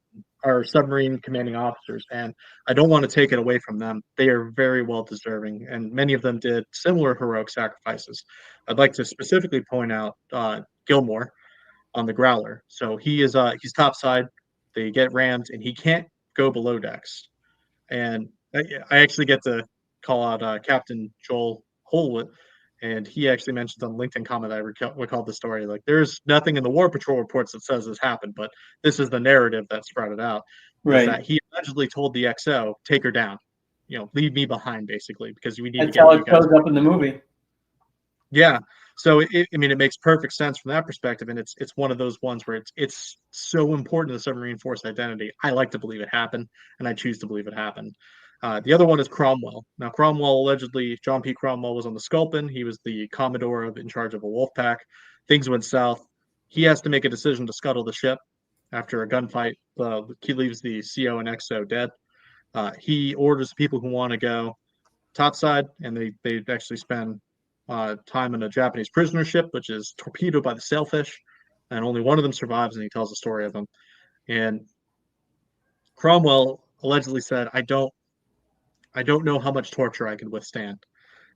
are submarine commanding officers, and I don't want to take it away from them. They are very well deserving, and many of them did similar heroic sacrifices. I'd like to specifically point out Gilmore on the Growler. So he's topside. They get rammed, and he can't go below decks. And I actually get to call out Captain Joel Holwood, and he actually mentioned on LinkedIn comment I recalled the story. Like, there's nothing in the War Patrol reports that says this happened, but this is the narrative that's sprouted out. Right. Is that he allegedly told the XO, take her down, leave me behind, basically, because we need to get you guys. That's how it shows up in the movie. Yeah. So it makes perfect sense from that perspective, and it's one of those ones where it's so important to the submarine force identity. I like to believe it happened, and I choose to believe it happened. The other one is Cromwell. Now, Cromwell, allegedly, John P. Cromwell was on the Sculpin. He was the commodore in charge of a wolf pack. Things went south. He has to make a decision to scuttle the ship after a gunfight. He leaves the CO and XO dead. He orders people who want to go topside, and they actually spend time in a Japanese prisoner ship, which is torpedoed by the sailfish, and only one of them survives, and he tells the story of them. And Cromwell allegedly said, I don't know how much torture I could withstand.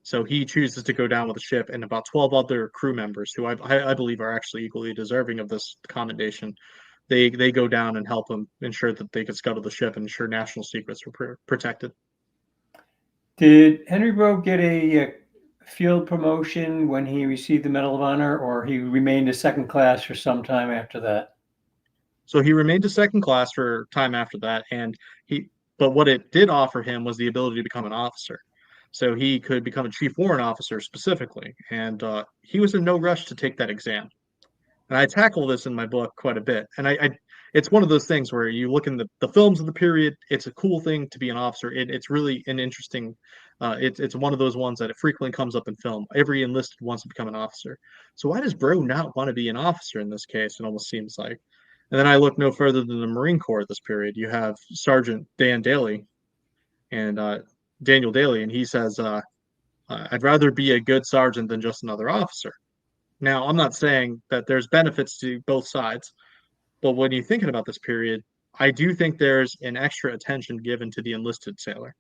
So he chooses to go down with the ship, and about 12 other crew members, who I believe are actually equally deserving of this commendation, they go down and help him ensure that they could scuttle the ship and ensure national secrets were protected. Did Henry Breault get a field promotion when he received the Medal of Honor, or he remained a second class for some time after that? So he remained a second class for time after that, but what it did offer him was the ability to become an officer. So he could become a chief warrant officer specifically, and he was in no rush to take that exam. And I tackle this in my book quite a bit. And it's one of those things where you look in the films of the period. It's a cool thing to be an officer. It's really an interesting. It's one of those ones that it frequently comes up in film. Every enlisted wants to become an officer. So why does Breault not want to be an officer in this case? It almost seems like. And then I look no further than the Marine Corps at this period. You have Sergeant Dan Daly and Daniel Daly, and he says, "I'd rather be a good sergeant than just another officer." Now, I'm not saying that there's benefits to both sides, but when you're thinking about this period, I do think there's an extra attention given to the enlisted sailor.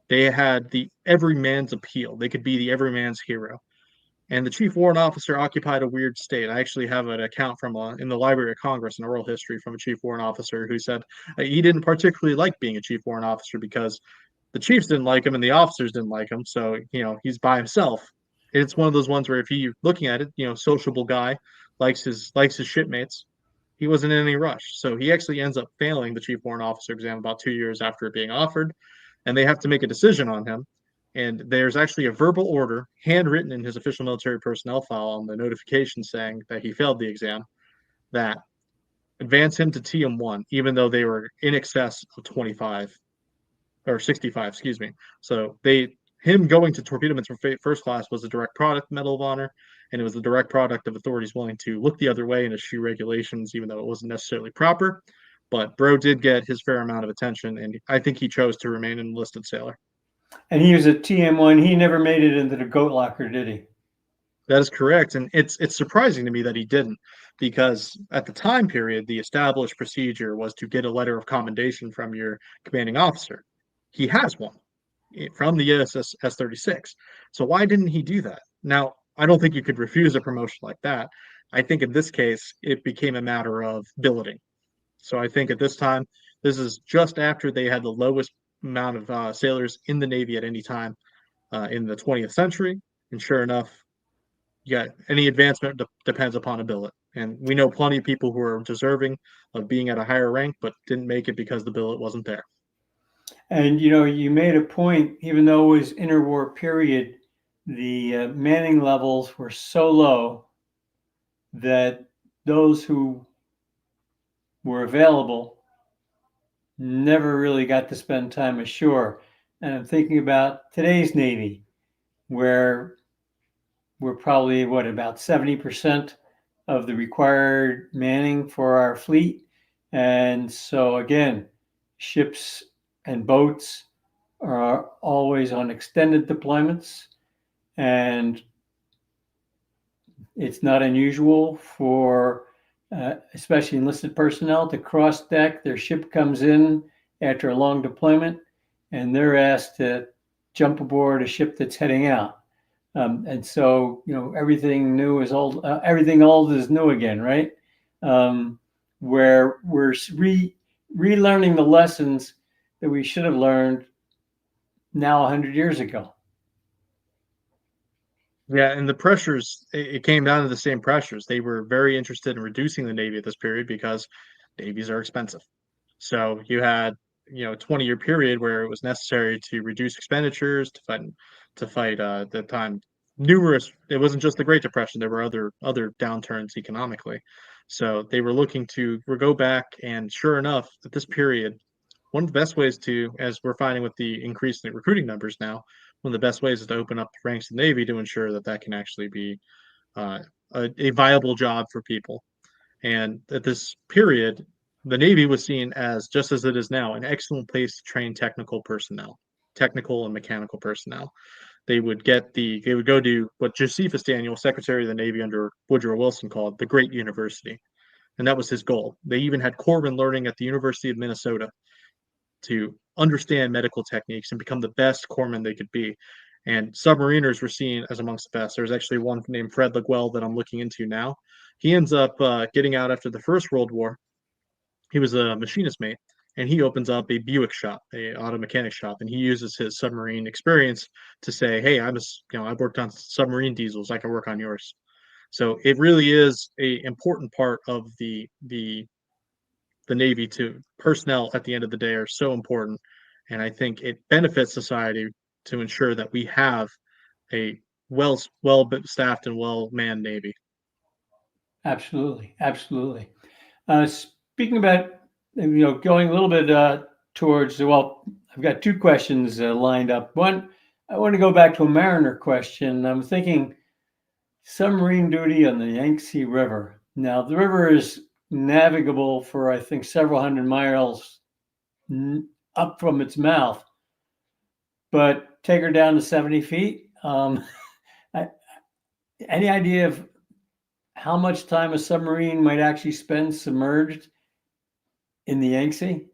They had the everyman's appeal. They could be the everyman's hero. And the chief warrant officer occupied a weird state. I actually have an account from in the Library of Congress, an oral history from a chief warrant officer who said he didn't particularly like being a chief warrant officer because the chiefs didn't like him and the officers didn't like him. So, he's by himself. It's one of those ones where if you looking at it, sociable guy, likes his shipmates, he wasn't in any rush. So he actually ends up failing the chief warrant officer exam about 2 years after it being offered, and they have to make a decision on him. And there's actually a verbal order handwritten in his official military personnel file on the notification saying that he failed the exam that advance him to TM1, even though they were in excess of 25 or 65, excuse me. So him going to torpedomen from first class was a direct product Medal of Honor, and it was the direct product of authorities willing to look the other way and eschew regulations, even though it wasn't necessarily proper. But Breault did get his fair amount of attention, and I think he chose to remain an enlisted sailor. And he was a TM1. He never made it into the goat locker, did he? That is correct, and it's surprising to me that he didn't, because at the time period, the established procedure was to get a letter of commendation from your commanding officer. He has one from the USS S-36. So why didn't he do that? Now, I don't think you could refuse a promotion like that. I think in this case, it became a matter of billeting. So I think at this time, this is just after they had the lowest amount of sailors in the Navy at any time in the 20th century. And sure enough, yeah, any advancement depends upon a billet. And we know plenty of people who are deserving of being at a higher rank, but didn't make it because the billet wasn't there. And you made a point, even though it was interwar period, the manning levels were so low that those who were available never really got to spend time ashore. And I'm thinking about today's Navy, where we're probably about 70% of the required manning for our fleet. And so again, ships and boats are always on extended deployments, and it's not unusual for especially enlisted personnel to cross deck. Their ship comes in after a long deployment, and they're asked to jump aboard a ship that's heading out. And so, everything new is old. Everything old is new again, right? Where we're relearning the lessons that we should have learned now 100 years ago. Yeah, and the pressures, it came down to the same pressures. They were very interested in reducing the Navy at this period because navies are expensive. So you had, a 20-year period where it was necessary to reduce expenditures to fight the time numerous. It wasn't just the Great Depression. There were other downturns economically. So they were looking to go back, and sure enough, at this period, one of the best ways to, as we're finding with the increase in the recruiting numbers now, one of the best ways is to open up the ranks of the Navy to ensure that can actually be a viable job for people. And at this period, the Navy was seen as, just as it is now, an excellent place to train technical and mechanical personnel. they would go to what Josephus Daniel, Secretary of the Navy under Woodrow Wilson, called the Great University. And that was his goal. They even had corpsmen learning at the University of Minnesota to understand medical techniques and become the best corpsmen they could be. And submariners were seen as amongst the best. There's actually one named Fred Liguel that I'm looking into now. He ends up getting out after the First World War. He was a machinist mate, and he opens up a Buick shop, a auto mechanic shop, and he uses his submarine experience to say, "Hey, I've worked on submarine diesels. I can work on yours." So it really is a important part of the Navy. To personnel at the end of the day are so important, and I think it benefits society to ensure that we have a well staffed and well manned Navy. Absolutely, absolutely. Speaking about going a little bit towards I've got two questions lined up. One, I want to go back to a mariner question. I'm thinking submarine duty on the Yangtze River. Now, the river is navigable for, I think, several hundred miles up from its mouth, but take her down to 70 feet. Any idea of how much time a submarine might actually spend submerged in the Yangtze?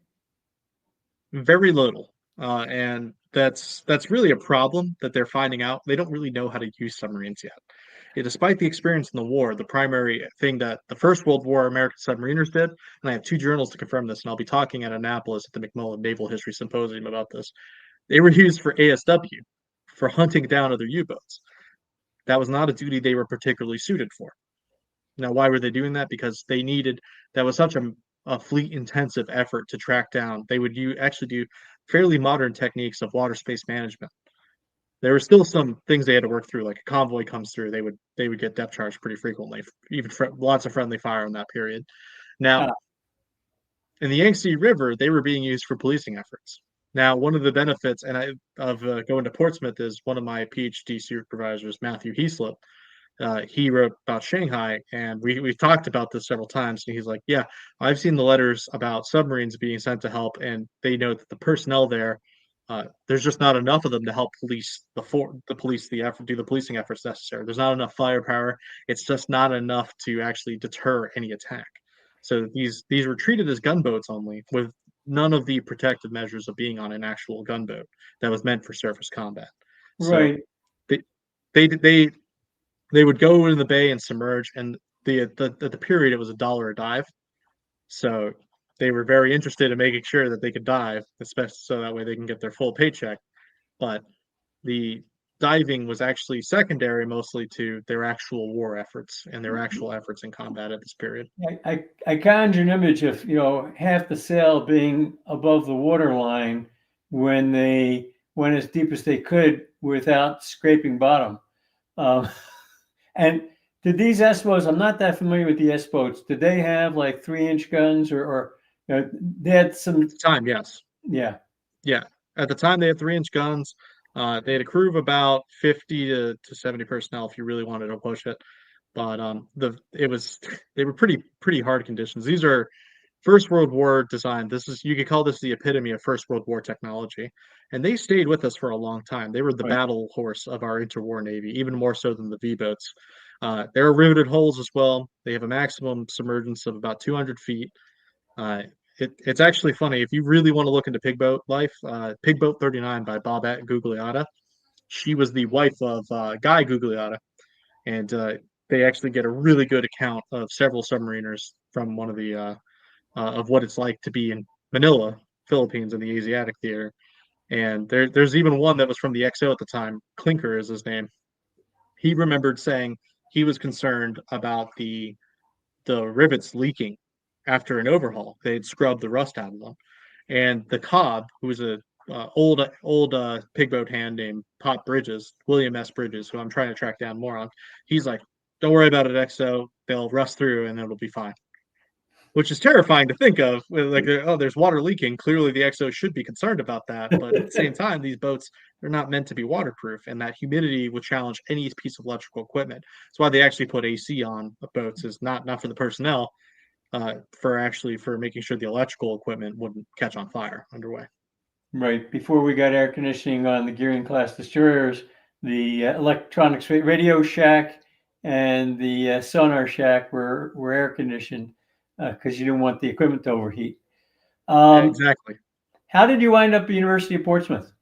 Very little, and that's really a problem that they're finding out. They don't really know how to use submarines yet. Despite the experience in the war, the primary thing that the First World War American submariners did, and I have two journals to confirm this, and I'll be talking at Annapolis at the McMullen Naval History Symposium about this. They were used for ASW, for hunting down other U-boats. That was not a duty they were particularly suited for. Now, why were they doing that? Because that was such a fleet intensive effort to track down. They would actually do fairly modern techniques of water space management. There were still some things they had to work through, like a convoy comes through, they would get depth charged pretty frequently, even lots of friendly fire in that period. Now, in the Yangtze River, they were being used for policing efforts. Now, one of the benefits of going to Portsmouth is one of my PhD supervisors, Matthew Heaslip. He wrote about Shanghai, and we've talked about this several times. And he's like, "Yeah, I've seen the letters about submarines being sent to help, and they know that the personnel there, there's just not enough of them to help police the effort, do the policing efforts necessary. There's not enough firepower. It's just not enough to actually deter any attack. So these were treated as gunboats only, with none of the protective measures of being on an actual gunboat that was meant for surface combat. So Right. they they they would go in the bay and submerge, and the period it was $1 a dive. So they were very interested in making sure that they could dive, especially so that way they can get their full paycheck. But the diving was actually secondary mostly to their actual war efforts and their actual efforts in combat at this period. I conjure an image of half the sail being above the waterline when they went as deep as they could without scraping bottom. And did these S boats? I'm not that familiar with the S boats. Did they have like 3-inch guns, or they had some? At the time, yes. Yeah. Yeah. At the time, they had 3-inch guns. They had a crew of about 50 to 70 personnel if you really wanted to push it. But they were pretty hard conditions. These are First World War design. You could call this the epitome of First World War technology. And they stayed with us for a long time. They were the Right. battle horse of our interwar Navy, even more so than the V-boats. There are riveted hulls as well. They have a maximum submergence of about 200 feet. It's actually funny. If you really want to look into pigboat life, Pigboat 39 by Bobette Gugliotta. She was the wife of Guy Gugliotta. And they actually get a really good account of several submariners from one of what it's like to be in Manila, Philippines, in the Asiatic theater. And there's even one that was from the XO at the time. Clinker is his name. He remembered saying he was concerned about the rivets leaking after an overhaul. They had scrubbed the rust out of them, and the Cobb, who was a old pigboat hand named Pop Bridges, William S. Bridges, who I'm trying to track down more on. He's like, "Don't worry about it, XO. They'll rust through, and it'll be fine." Which is terrifying to think of. Like, oh, there's water leaking. Clearly, the XO should be concerned about that. But at the same time, these boats, they're not meant to be waterproof, and that humidity would challenge any piece of electrical equipment. That's why they actually put AC on boats, is not for the personnel, for making sure the electrical equipment wouldn't catch on fire underway. Right. Before we got air conditioning on the Gearing class destroyers, the electronics radio shack and the sonar shack were air conditioned because you didn't want the equipment to overheat. Yeah, exactly. How did you wind up at the University of Portsmouth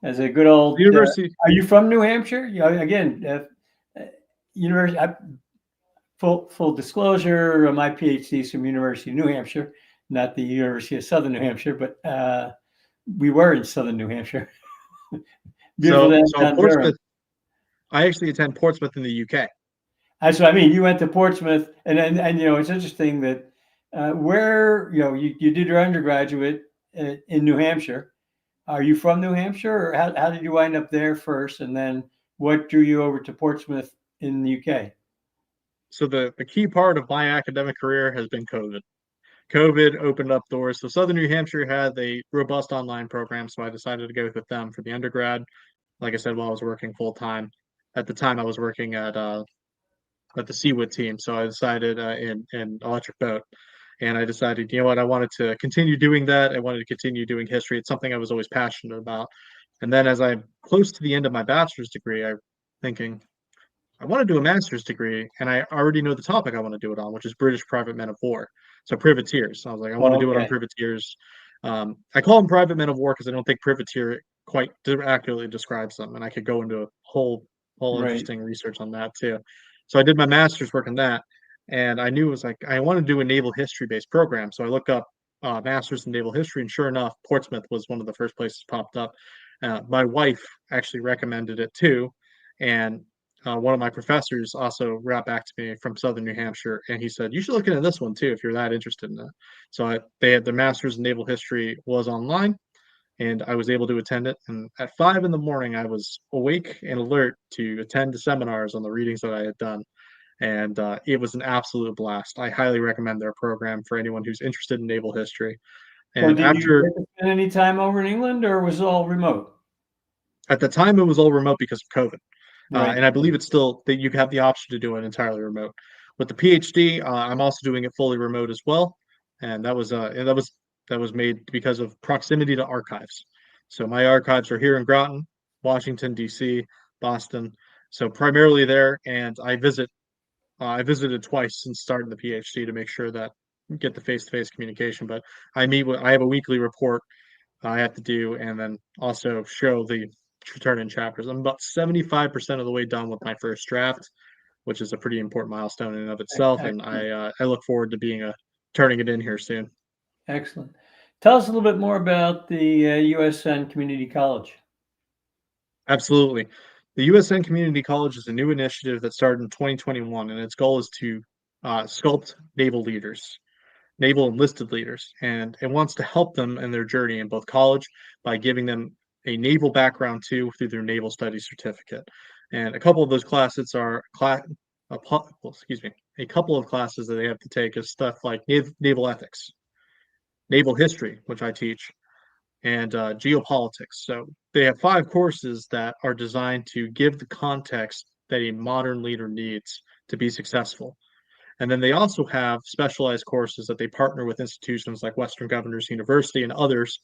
as a good old? University. Are you from New Hampshire? Again, university. Full disclosure, my PhD is from University of New Hampshire, not the University of Southern New Hampshire, but we were in Southern New Hampshire. So Portsmouth. I actually attend Portsmouth in the UK. That's what I mean. You went to Portsmouth, and it's interesting that where you did your undergraduate in New Hampshire. Are you from New Hampshire, or how did you wind up there first, and then what drew you over to Portsmouth in the UK? So the key part of my academic career has been COVID. COVID opened up doors. So Southern New Hampshire had a robust online program, so I decided to go with them for the undergrad. Like I said, while I was working full time. At the time, I was working at the Seawood team, so I decided in Electric Boat, and I decided, you know what, I wanted to continue doing that. I wanted to continue doing history. It's something I was always passionate about. And then as I'm close to the end of my bachelor's degree, I'm thinking, I want to do a master's degree, and I already know the topic I want to do it on, which is British private men of war. So privateers. So I was like, I want to do it on privateers. I call them private men of war because I don't think privateer quite accurately describes them, and I could go into a whole interesting research on that too. So I did my master's work on that, and I knew it was like I want to do a naval history based program. So I looked up master's in naval history, and sure enough, Portsmouth was one of the first places popped up. My wife actually recommended it too, and one of my professors also got back to me from Southern New Hampshire, and he said, you should look into this one too if you're that interested in it. So they had their master's in naval history was online, and I was able to attend it. And at 5 a.m, I was awake and alert to attend the seminars on the readings that I had done. And it was an absolute blast. I highly recommend their program for anyone who's interested in naval history. And did you spend any time over in England, or was it all remote? At the time, it was all remote because of COVID. And I believe it's still that you have the option to do it entirely remote. With the PhD, I'm also doing it fully remote as well, and that was made because of proximity to archives. So my archives are here in Groton, Washington D.C., Boston. So primarily there, and I visited twice since starting the PhD to make sure that get the face-to-face communication. But I have a weekly report I have to do, and then also show the turn in chapters. I'm about 75% of the way done with my first draft, which is a pretty important milestone in and of itself. And I look forward to turning it in here soon. Excellent. Tell us a little bit more about the USN Community College. Absolutely. The USN Community College is a new initiative that started in 2021, and its goal is to sculpt naval leaders, naval enlisted leaders, and it wants to help them in their journey in both college by giving them a naval background too through their naval studies certificate. And a couple of those classes are a couple of classes that they have to take is stuff like naval ethics, naval history, which I teach, and geopolitics. So they have 5 courses that are designed to give the context that a modern leader needs to be successful. And then they also have specialized courses that they partner with institutions like Western Governors University and others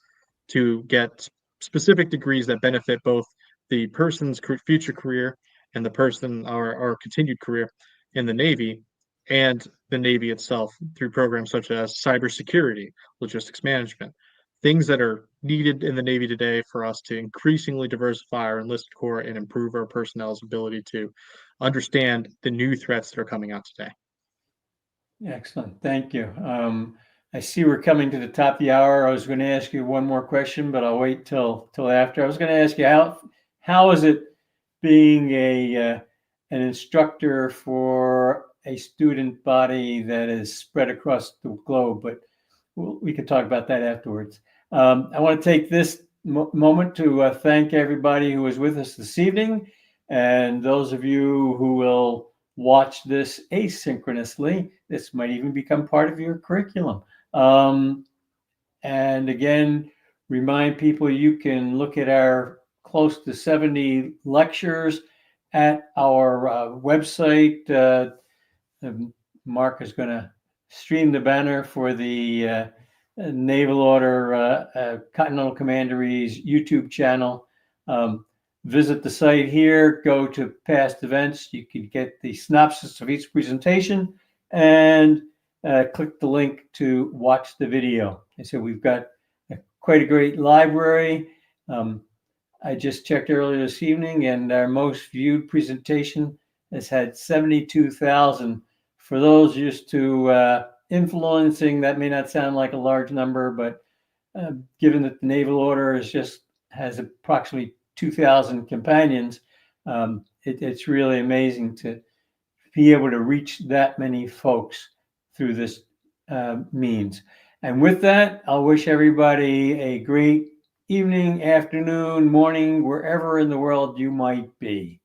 to get specific degrees that benefit both the person's future career and the person or continued career in the Navy and the Navy itself through programs such as cybersecurity, logistics management, things that are needed in the Navy today for us to increasingly diversify our enlisted corps and improve our personnel's ability to understand the new threats that are coming out today. Excellent. Thank you. I see we're coming to the top of the hour. I was going to ask you one more question, but I'll wait till after. I was going to ask you how is it being an instructor for a student body that is spread across the globe, but we can talk about that afterwards. I want to take this moment to thank everybody who was with us this evening, and those of you who will watch this asynchronously. This might even become part of your curriculum. And again, remind people you can look at our close to 70 lectures at our website. Mark is going to stream the banner for the Naval Order Continental Commandery's YouTube channel. visit the site here, go to past events. You can get the synopsis of each presentation and click the link to watch the video. And so we've got quite a great library. I just checked earlier this evening, and our most viewed presentation has had 72,000. For those used to influencing, that may not sound like a large number, but given that the Naval Order has approximately 2,000 companions, it's really amazing to be able to reach that many folks through this means. And with that, I'll wish everybody a great evening, afternoon, morning, wherever in the world you might be.